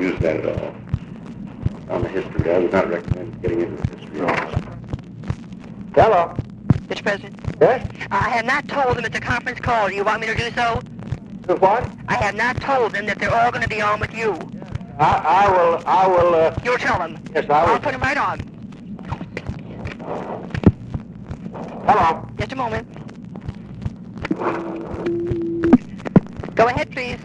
use that at all. On the history, I would not recommend getting into the history. Hello. Mr. President? Yes? I have not told them it's a conference call. Do you want me to do so? The what? I have not told them that they're all going to be on with you. I will, You'll tell them. Yes, I will. I'll put them right on. Hello. Just a moment. Go ahead, please.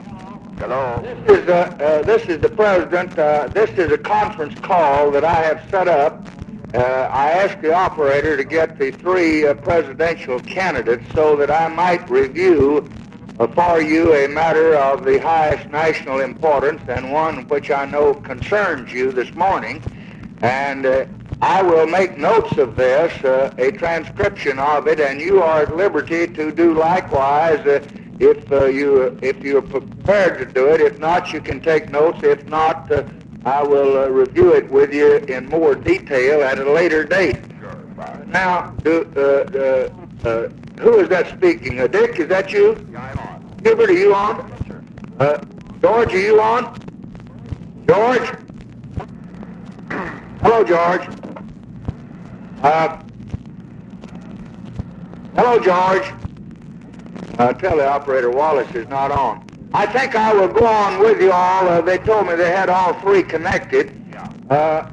Hello. This is the President. This is a conference call that I have set up. I asked the operator to get the three presidential candidates so that I might review for you a matter of the highest national importance and one which I know concerns you this morning. And I will make notes of this, a transcription of it, and you are at liberty to do likewise if you're prepared to do it. If not, you can take notes. If not, I will review it with you in more detail at a later date. Now, who is that speaking? Dick, is that you? Yeah, I'm on. Hubert, are you on? Sure. George, are you on? George? Hello, George. Hello, George. Tell the operator Wallace is not on. I think I will go on with you all. They told me they had all three connected. Yeah.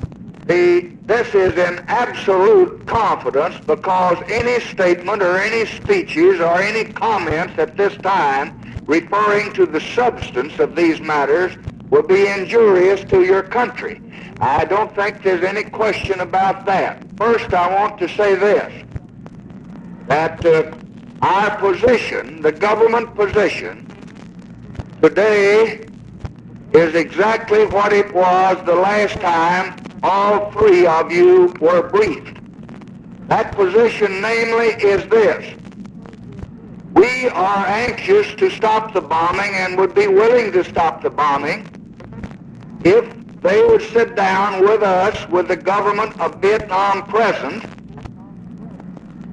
This is in absolute confidence because any statement or any speeches or any comments at this time referring to the substance of these matters will be injurious to your country. I don't think there's any question about that. First, I want to say this, that our position, the government position, today is exactly what it was the last time all three of you were briefed. That position, namely, is this. We are anxious to stop the bombing and would be willing to stop the bombing if they would sit down with us, with the government of Vietnam present,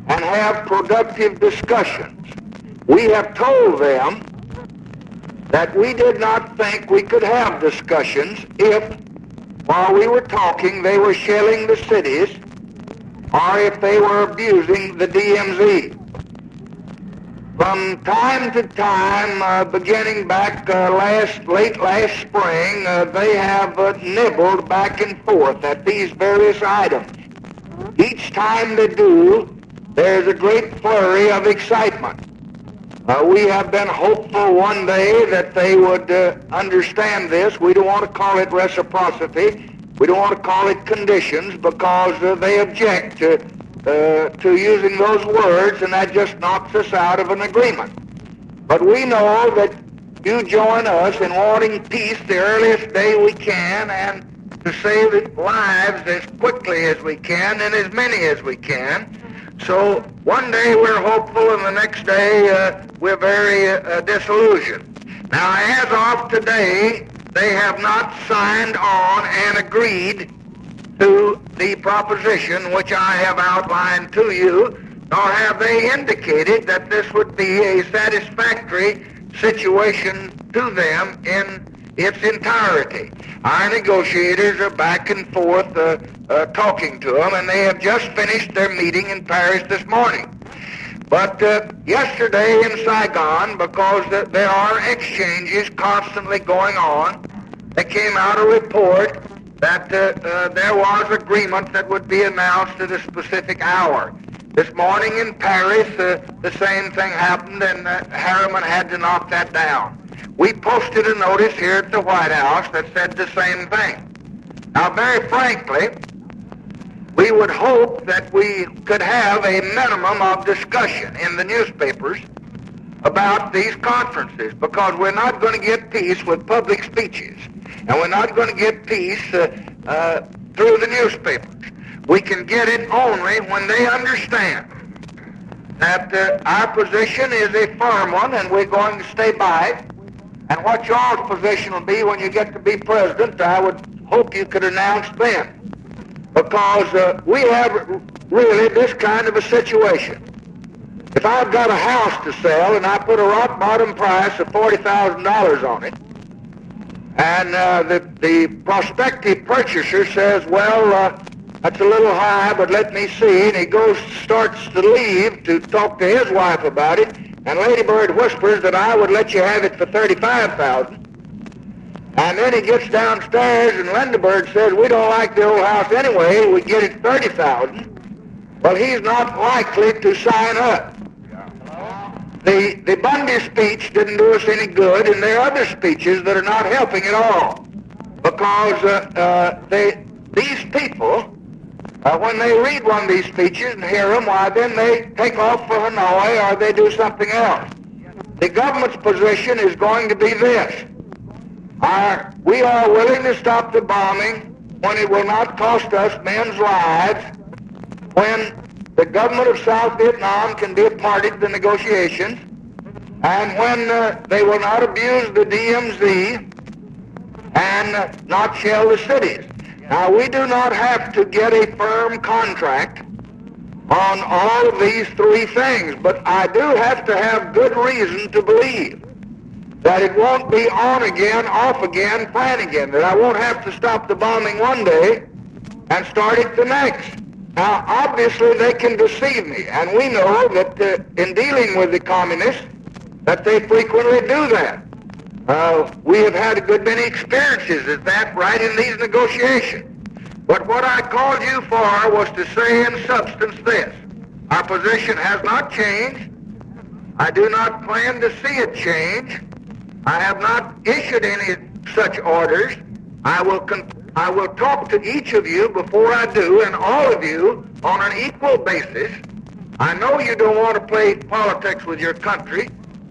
and have productive discussions. We have told them that we did not think we could have discussions if, while we were talking, they were shelling the cities or if they were abusing the DMZ. From time to time, beginning back late last spring, they have nibbled back and forth at these various items. Each time they do, there's a great flurry of excitement. We have been hopeful one day that they would understand this. We don't want to call it reciprocity. We don't want to call it conditions because they object to using those words, and that just knocks us out of an agreement. But we know that you join us in wanting peace the earliest day we can and to save lives as quickly as we can and as many as we can. So one day we're hopeful and the next day we're very disillusioned. Now, as of today, they have not signed on and agreed to the proposition which I have outlined to you, nor have they indicated that this would be a satisfactory situation to them in its entirety. Our negotiators are back and forth talking to them, and they have just finished their meeting in Paris this morning. But yesterday in Saigon, because there are exchanges constantly going on, there came out a report that there was agreement that would be announced at a specific hour. This morning in Paris, the same thing happened, and Harriman had to knock that down. We posted a notice here at the White House that said the same thing. Now, very frankly, we would hope that we could have a minimum of discussion in the newspapers about these conferences, because we're not going to get peace with public speeches, and we're not going to get peace through the newspapers. We can get it only when they understand that our position is a firm one and we're going to stay by it. And what y'all's position will be when you get to be president, I would hope you could announce then. Because we have really this kind of a situation. If I've got a house to sell and I put a rock bottom price of $40,000 on it, And the prospective purchaser says, well, that's a little high, but let me see. And he starts to leave to talk to his wife about it. And Lady Bird whispers that I would let you have it for $35,000. And then he gets downstairs, and Lindenberg says, we don't like the old house anyway. We get it $30,000. Well, he's not likely to sign up. The Bundy speech didn't do us any good, and there are other speeches that are not helping at all. Because these people, when they read one of these speeches and hear them, why, then they take off for Hanoi or they do something else. The government's position is going to be this. We are willing to stop the bombing when it will not cost us men's lives, when the government of South Vietnam can be a party to the negotiations, and when they will not abuse the DMZ and not shell the cities. Now, we do not have to get a firm contract on all of these three things, but I do have to have good reason to believe that it won't be on again, off again, plan again, that I won't have to stop the bombing one day and start it the next. Now, obviously, they can deceive me, and we know that in dealing with the communists, that they frequently do that. We have had a good many experiences at that right in these negotiations. But what I called you for was to say in substance this. Our position has not changed. I do not plan to see it change. I have not issued any such orders. I will talk to each of you before I do, and all of you on an equal basis. I know you don't want to play politics with your country.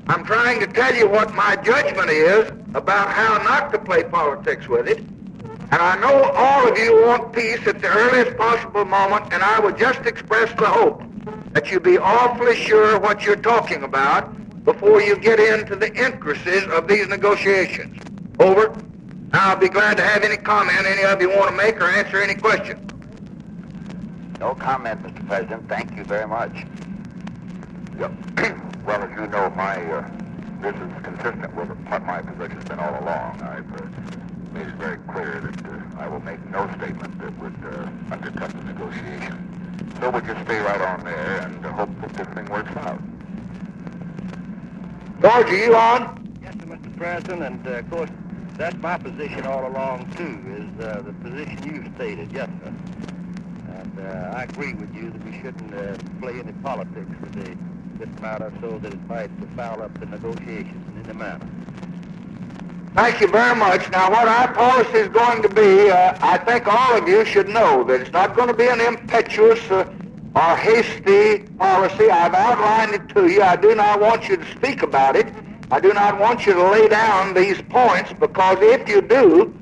I'm trying to tell you what my judgment is about how not to play politics with it. And I know all of you want peace at the earliest possible moment, and I would just express the hope that you be awfully sure what you're talking about before you get into the intricacies of these negotiations. Over. Now, I'll be glad to have any comment any of you want to make or answer any question. No comment, Mr. President. Thank you very much. Yep. Well, as you know, this is consistent with what my position's been all along. I've made it very clear that I will make no statement that would undercut the negotiation. So we'll just stay right on there and hope that this thing works out. George, are you on? Yes, sir, Mr. President, and of course, that's my position all along, too, is the position you stated, yes, sir. And I agree with you that we shouldn't play any politics with this matter so that it might foul up the negotiations in any manner. Thank you very much. Now, what our policy is going to be, I think all of you should know that it's not going to be an impetuous or hasty policy. I've outlined it to you. I do not want you to speak about it. I do not want you to lay down these points, because if you do,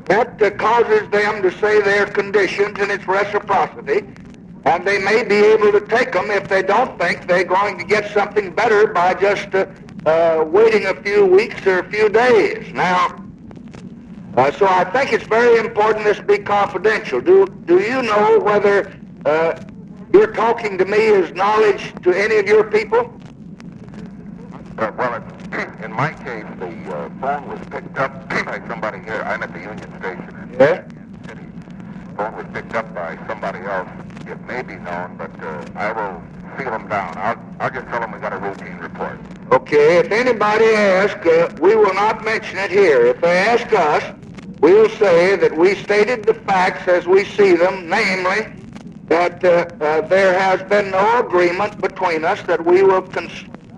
that causes them to say their conditions, and it's reciprocity. And they may be able to take them if they don't think they're going to get something better by just waiting a few weeks or a few days. Now, so I think it's very important this be confidential. Do you know whether you're talking to me as knowledge to any of your people? Well, in my case, the phone was picked up by somebody here. I'm at the Union Station in Yeah? Kansas City. The phone was picked up by somebody else. It may be known, but I will seal them down. I'll just tell them we got a routine report. Okay, if anybody asks, we will not mention it here. If they ask us, we'll say that we stated the facts as we see them, namely that there has been no agreement between us, that we will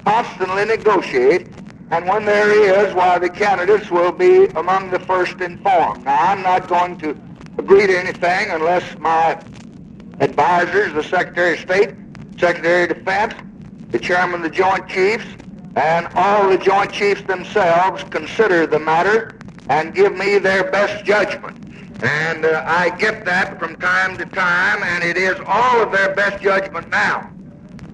constantly negotiate, and when there is, why, the candidates will be among the first informed. Now, I'm not going to agree to anything unless my advisors, the Secretary of State, Secretary of Defense, the Chairman of the Joint Chiefs, and all the Joint Chiefs themselves consider the matter and give me their best judgment. And I get that from time to time, and it is all of their best judgment now,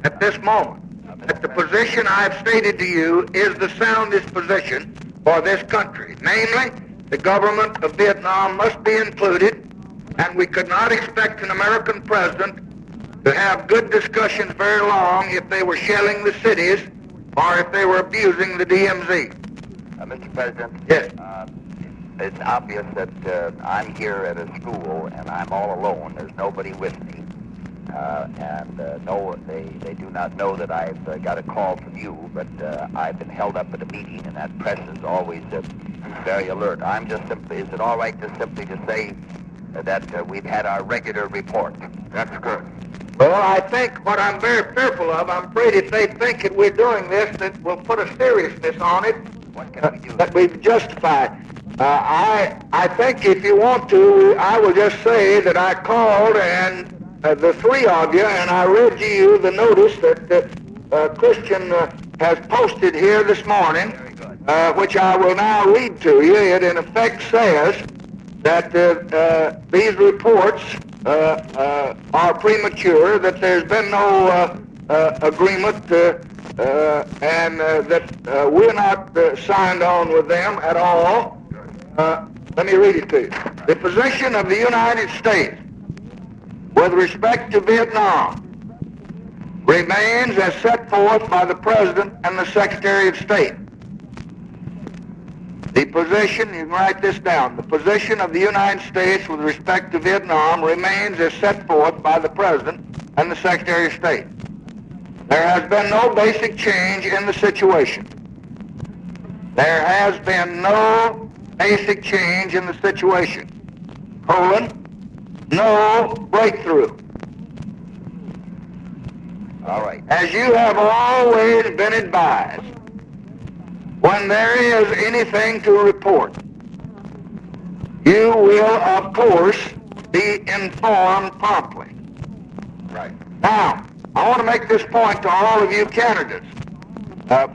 at this moment. That the position I've stated to you is the soundest position for this country. Namely, the government of Vietnam must be included, and we could not expect an American president to have good discussions very long if they were shelling the cities or if they were abusing the DMZ. Mr. President? Yes. it's obvious that I'm here at a school and I'm all alone. There's nobody with me. No, they do not know that I've got a call from you, but I've been held up at a meeting, and that press is always very alert. I'm just simply, is it all right just simply to say that we've had our regular report? That's good. Well, I think what I'm very fearful of, I'm afraid if they think that we're doing this, that we'll put a seriousness on it What can we do? that we've justified. I think if you want to, I will just say that I called and the three of you, and I read to you the notice that Christian has posted here this morning, which I will now read to you. It in effect says that these reports are premature, that there's been no agreement, and that we're not signed on with them at all. Let me read it to you. The position of the United States with respect to Vietnam remains as set forth by the President and the Secretary of State. The position, you can write this down, the position of the United States with respect to Vietnam remains as set forth by the President and the Secretary of State. There has been no basic change in the situation. There has been no basic change in the situation. No breakthrough. All right. As you have always been advised, when there is anything to report, you will, of course, be informed promptly. Right. Now, I want to make this point to all of you candidates.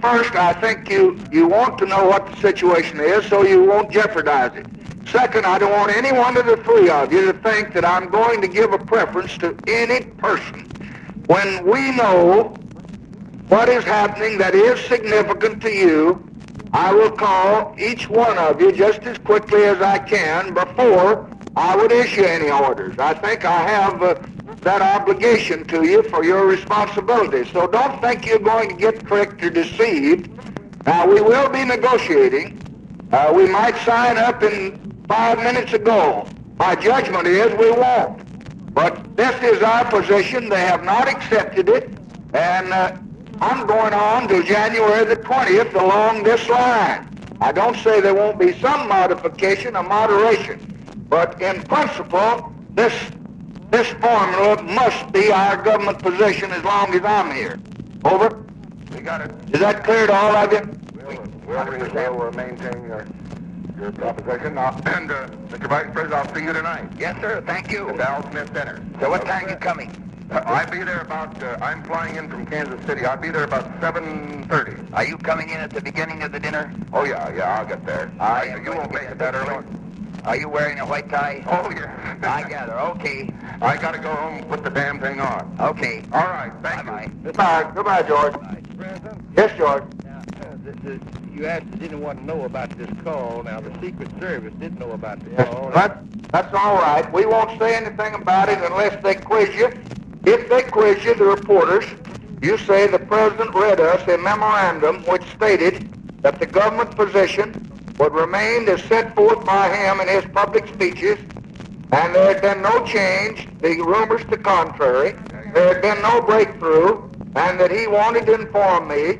First, I think you want to know what the situation is so you won't jeopardize it. Second, I don't want any one of the three of you to think that I'm going to give a preference to any person. When we know what is happening that is significant to you, I will call each one of you just as quickly as I can before I would issue any orders. I think I have that obligation to you for your responsibility. So don't think you're going to get tricked or deceived. Now, we will be negotiating. We might sign up in 5 minutes ago. My judgment is we won't. But this is our position. They have not accepted it. And I'm going on to January the 20th along this line. I don't say there won't be some modification or moderation. But in principle, this formula must be our government position as long as I'm here. Over? We got it. Is that clear to all of you? We'll maintain your proposition. And, Mr. Vice President, I'll see you tonight. Yes, sir. Thank you. At the Al Smith Dinner. So what time are you coming? I'll be there about, I'm flying in from Kansas City. I'll be there about 7:30. Are you coming in at the beginning of the dinner? Oh, yeah, I'll get there. You won't make it that early? Are you wearing a white tie? Oh, yeah. I gather. Okay. I gotta go home and put the damn thing on. Okay. All right, thank you. Bye-bye. Goodbye, George. President, Yes, George. you asked didn't want to know about this call. Now, the Secret Service didn't know about the Yes, call. that's all right. We won't say anything about it unless they quiz you. If they quiz you, the reporters, you say the President read us a memorandum which stated that the government position would remain as set forth by him in his public speeches, and there had been no change, the rumors to contrary, there had been no breakthrough, and that he wanted to inform me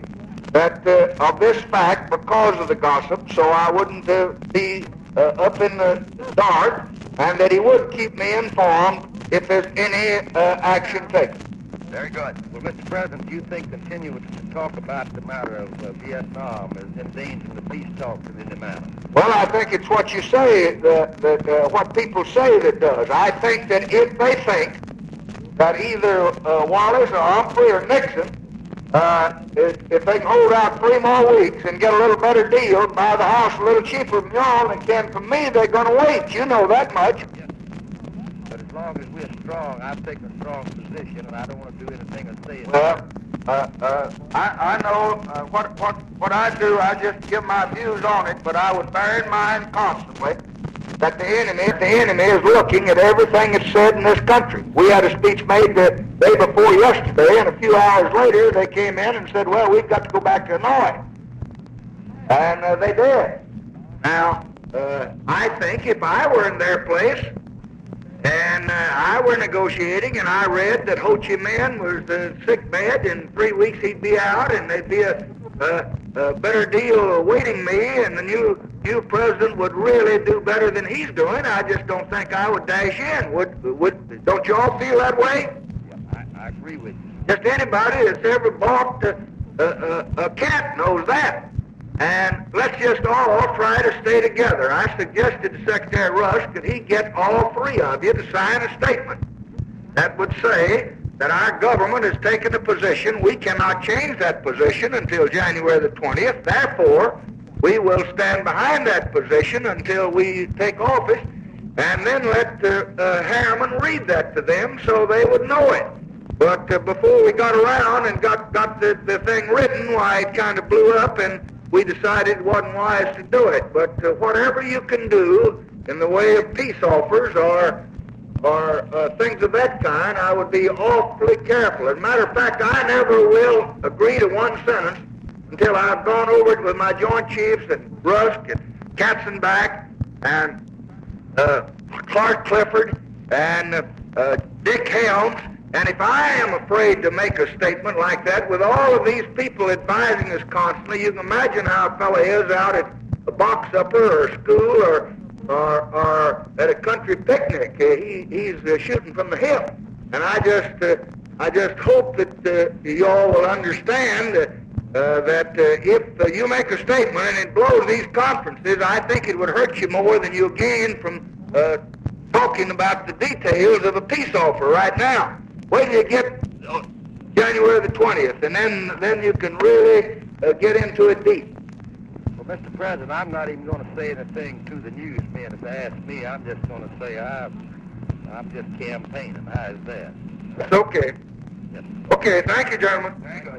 that of this fact because of the gossip, so I wouldn't be up in the dark, and that he would keep me informed if there's any action taken. Very good. Well, Mr. President, do you think continuing to talk about the matter of Vietnam is endangering the peace talks in any manner? Well, I think it's what you say, that what people say that does. I think that if they think that either Wallace or Humphrey or Nixon, if they can hold out 3 more weeks and get a little better deal, buy the house a little cheaper from y'all than can from me, they're going to wait. You know that much. But as long as we're strong, I've taken a strong position, and I don't want to do anything or say anything. Well, I know what I do. I just give my views on it, but I would bear in mind constantly that the enemy is looking at everything that's said in this country. We had a speech made the day before yesterday, and a few hours later they came in and said, well, we've got to go back to Hanoi. And they did. Now, I think if I were in their place and I were negotiating and I read that Ho Chi Minh was sick bed, in 3 weeks he'd be out and there'd be a better deal awaiting me, and the new president would really do better than he's doing, I just don't think I would dash in. Don't you all feel that way? Yeah, I agree with you. Just anybody that's ever bought a cat knows that. And let's just all try to stay together. I suggested to Secretary Rush that he get all three of you to sign a statement that would say that our government has taken a position. We cannot change that position until January the 20th. Therefore, we will stand behind that position until we take office, and then let Harriman read that to them so they would know it. But before we got around and got the thing written, why, it kind of blew up, and we decided it wasn't wise to do it. But whatever you can do in the way of peace offers or things of that kind, I would be awfully careful. As a matter of fact, I never will agree to one sentence until I've gone over it with my Joint Chiefs and Rusk and Katzenbach and Clark Clifford and Dick Helms. And if I am afraid to make a statement like that with all of these people advising us constantly, you can imagine how a fellow is out at a box supper or school or at a country picnic. He's shooting from the hip. And I just hope that you all will understand that if you make a statement and it blows these conferences, I think it would hurt you more than you'll gain from talking about the details of a peace offer right now. Wait till you get January the 20th, and then you can really get into it deep. Well, Mr. President, I'm not even going to say anything to the newsmen if they ask me. I'm just going to say I'm just campaigning. How is that? That's okay. Yes. Okay, thank you, gentlemen. Thank you.